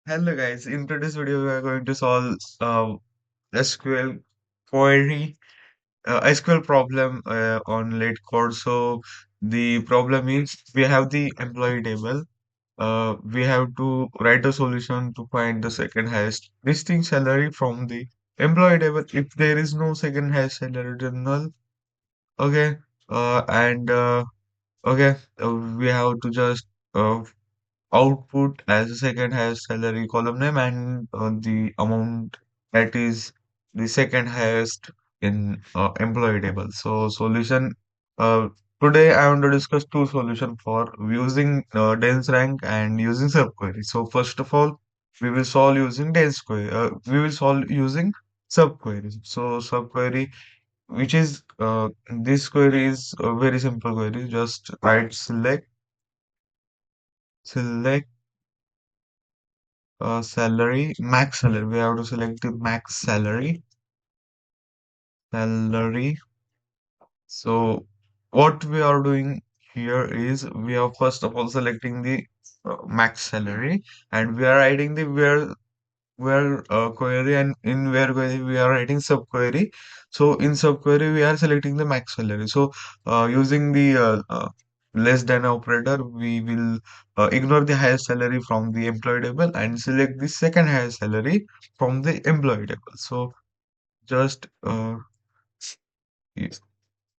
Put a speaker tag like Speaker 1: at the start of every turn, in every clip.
Speaker 1: Hello guys, in today's video we are going to solve SQL query, SQL problem on LeetCode. So the problem is we have the employee table. We have to write a solution to find the second highest distinct salary from the employee table. If there is no second highest salary, then null. Okay. And okay, we have to just uh, output as a second highest salary column name and the amount that is the second highest in employee table. So solution uh, today I want to discuss two solution for using dense rank and using subquery. So first of all, we will solve using dense query. We will solve using subquery. So subquery, which is this query is a very simple query. Just write select salary, max salary. We have to select the max salary. So what we are doing here is we are first of all selecting the max salary, and we are writing the where query, and in where query we are writing subquery. So in subquery we are selecting the max salary. So using the less than operator, we will ignore the highest salary from the employee table and select the second highest salary from the employee table. So just y-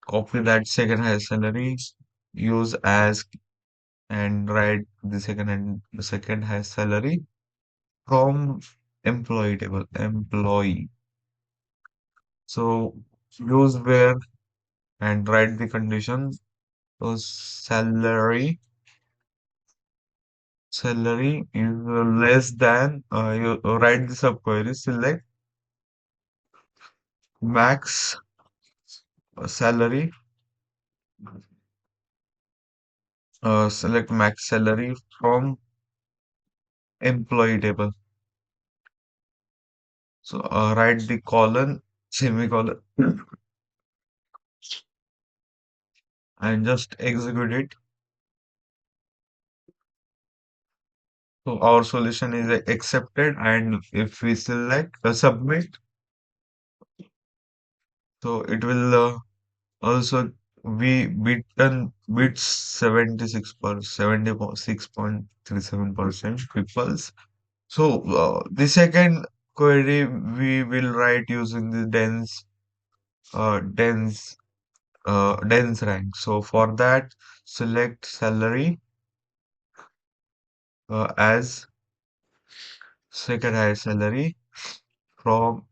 Speaker 1: copy that second highest salary, use as, and write the second highest salary from employee table, employee. So use where and write the condition. So salary is less than, you write the subquery, select max salary, select max salary from employee table. So write the colon, semicolon, and just execute it. So our solution is accepted, and if we select submit, so it will also we bit 76.37% peoples. So the second query we will write using the dense dense rank. So for that, select salary as second highest salary from,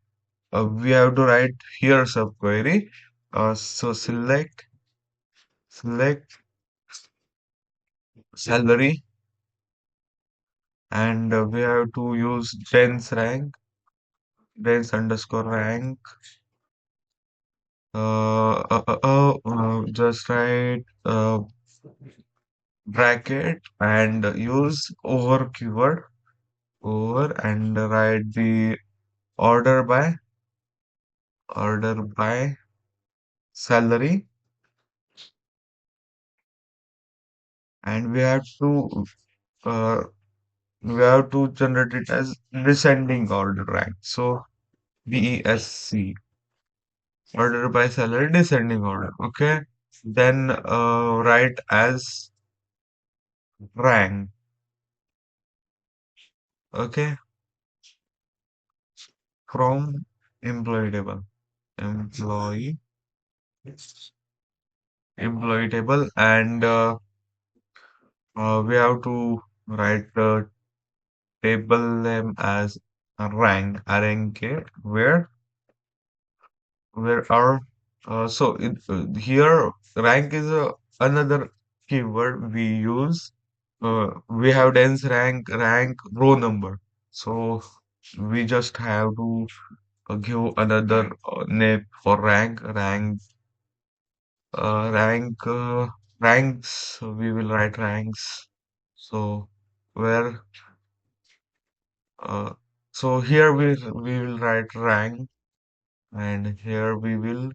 Speaker 1: we have to write here subquery. So select salary, and we have to use dense underscore rank. Just write bracket and use over keyword over, and write the order by order by salary, and uh, we have to generate it as descending order rank. So DESC, order by salary descending order. Okay. Then write as rank. Okay. From employee table. Employee employee table, and we have to write the table name as a rank, where our here rank is another keyword we use. We have dense rank row number. So we just have to give another name for rank ranks. So we will write ranks. So where uh, so here we will write rank, and here we will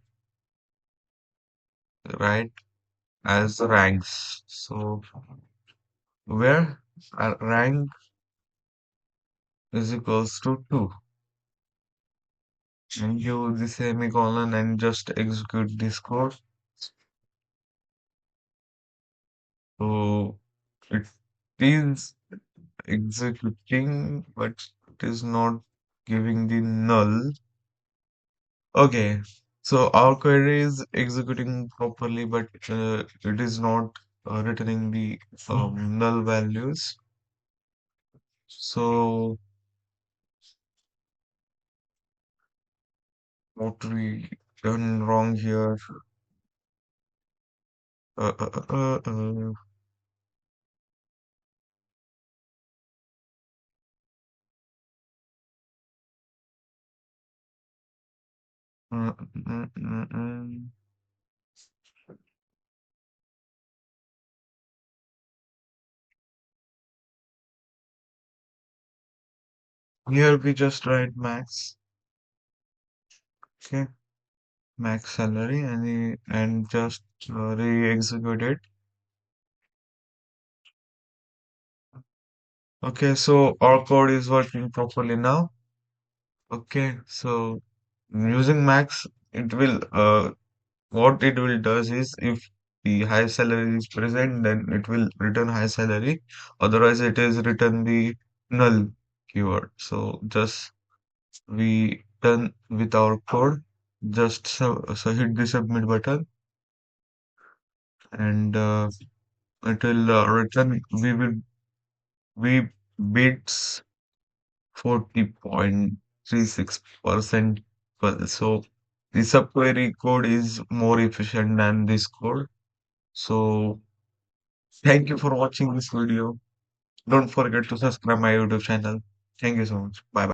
Speaker 1: write as ranks. So where rank is equals to 2, and use the semicolon and just execute this code. So it is executing, but it is not giving the null. Okay, so our query is executing properly, but it is not returning the null values. So what we done wrong here? Uh, uh, uh, uh, uh, mm, mm, mm. Here we just write max, okay, max salary, and just re-execute it. Okay, so our code is working properly now. Okay, so using max, it will what it will does is if the high salary is present, then it will return high salary. Otherwise, it is return the null keyword. So just we done with our code. Just so hit the submit button, and it will return. We beats 40.36%. So the subquery code is more efficient than this code. So thank you for watching this video. Don't forget to subscribe my YouTube channel. Thank you so much. Bye bye.